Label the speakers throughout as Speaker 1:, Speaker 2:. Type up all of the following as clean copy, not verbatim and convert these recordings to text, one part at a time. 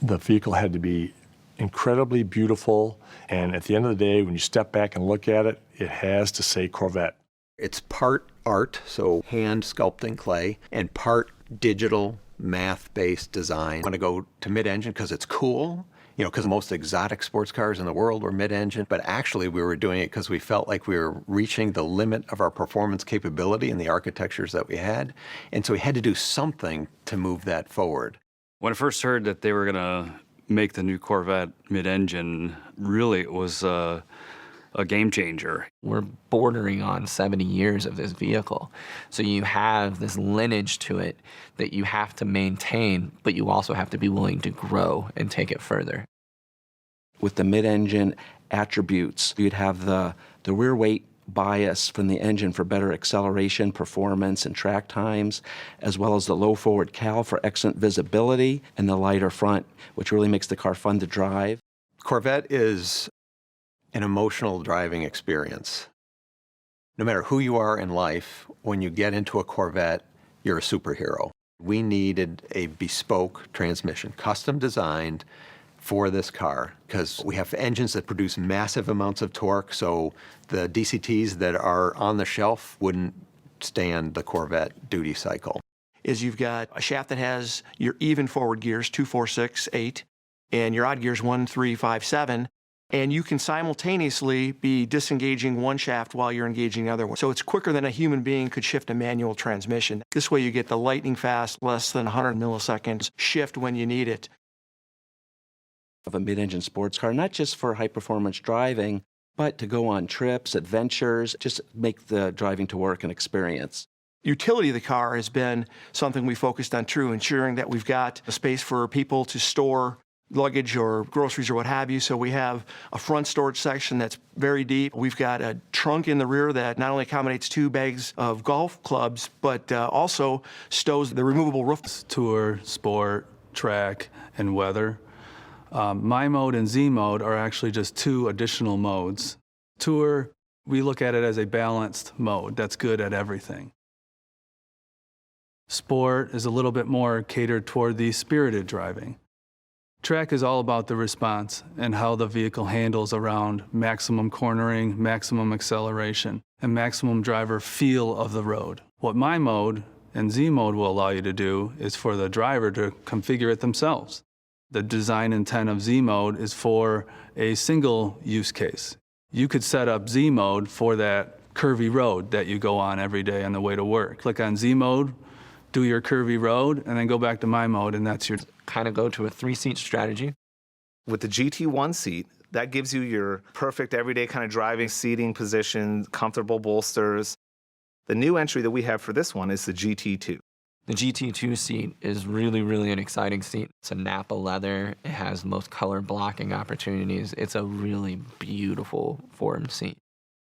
Speaker 1: The vehicle had to be incredibly beautiful, and at the end of the day, when you step back and look at it, it has to say Corvette.
Speaker 2: It's part art, so hand sculpting clay, and part digital math-based design. I want to go to mid-engine because it's cool, because most exotic sports cars in the world were mid-engine, but actually we were doing it because we felt like we were reaching the limit of our performance capability in the architectures that we had, and so we had to do something to move that forward.
Speaker 3: When I first heard that they were going to make the new Corvette mid-engine, really it was a game changer.
Speaker 4: We're bordering on 70 years of this vehicle. So you have this lineage to it that you have to maintain, but you also have to be willing to grow and take it further.
Speaker 5: With the mid-engine attributes, you'd have the rear weight bias from the engine for better acceleration, performance, and track times, as well as the low forward cowl for excellent visibility, and the lighter front, which really makes the car fun to drive.
Speaker 2: Corvette is an emotional driving experience. No matter who you are in life, when you get into a Corvette, you're a superhero. We needed a bespoke transmission, custom designed for this car, because we have engines that produce massive amounts of torque, so the DCTs that are on the shelf wouldn't stand the Corvette duty cycle.
Speaker 6: You've got a shaft that has your even forward gears, 2, 4, 6, 8, and your odd gears, 1, 3, 5, 7, and you can simultaneously be disengaging one shaft while you're engaging the other one. So it's quicker than a human being could shift a manual transmission. This way you get the lightning fast, less than 100 milliseconds shift when you need it.
Speaker 5: Of a mid-engine sports car, not just for high-performance driving, but to go on trips, adventures, just make the driving to work an experience.
Speaker 6: Utility of the car has been something we focused on too, ensuring that we've got a space for people to store luggage or groceries or what have you. So we have a front storage section that's very deep. We've got a trunk in the rear that not only accommodates 2 bags of golf clubs, but also stows the removable roof.
Speaker 7: Tour, sport, track, and weather. My mode and Z mode are actually just 2 additional modes. Tour, we look at it as a balanced mode that's good at everything. Sport is a little bit more catered toward the spirited driving. Track is all about the response and how the vehicle handles around maximum cornering, maximum acceleration, and maximum driver feel of the road. What my mode and Z mode will allow you to do is for the driver to configure it themselves. The design intent of Z mode is for a single use case. You could set up Z mode for that curvy road that you go on every day on the way to work. Click on Z mode, do your curvy road, and then go back to my mode, and that's your...
Speaker 4: Kind of go to a 3-seat strategy.
Speaker 8: With the GT1 seat, that gives you your perfect everyday kind of driving seating position, comfortable bolsters. The new entry that we have for this one is the GT2.
Speaker 4: The GT2 seat is really, really an exciting seat. It's a Napa leather. It has the most color blocking opportunities. It's a really beautiful formed seat.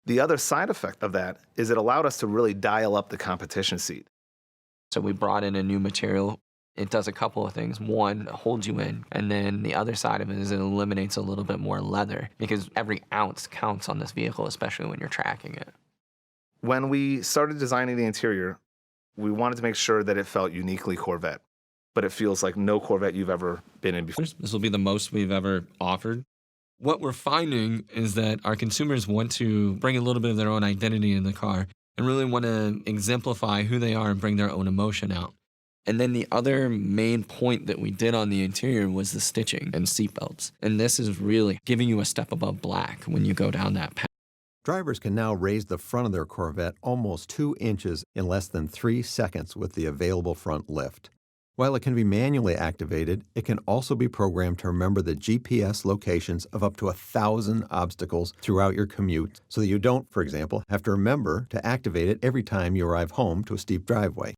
Speaker 8: The other side effect of that is it allowed us to really dial up the competition seat.
Speaker 4: So we brought in a new material. It does a couple of things. One, it holds you in, and then the other side of it is it eliminates a little bit more leather because every ounce counts on this vehicle, especially when you're tracking it.
Speaker 8: When we started designing the interior, we wanted to make sure that it felt uniquely Corvette, but it feels like no Corvette you've ever been in before.
Speaker 4: This will be the most we've ever offered. What we're finding is that our consumers want to bring a little bit of their own identity in the car and really want to exemplify who they are and bring their own emotion out. And then the other main point that we did on the interior was the stitching and seatbelts. And this is really giving you a step above black when you go down that path.
Speaker 9: Drivers can now raise the front of their Corvette almost 2 inches in less than 3 seconds with the available front lift. While it can be manually activated, it can also be programmed to remember the GPS locations of up to 1,000 obstacles throughout your commute so that you don't, for example, have to remember to activate it every time you arrive home to a steep driveway.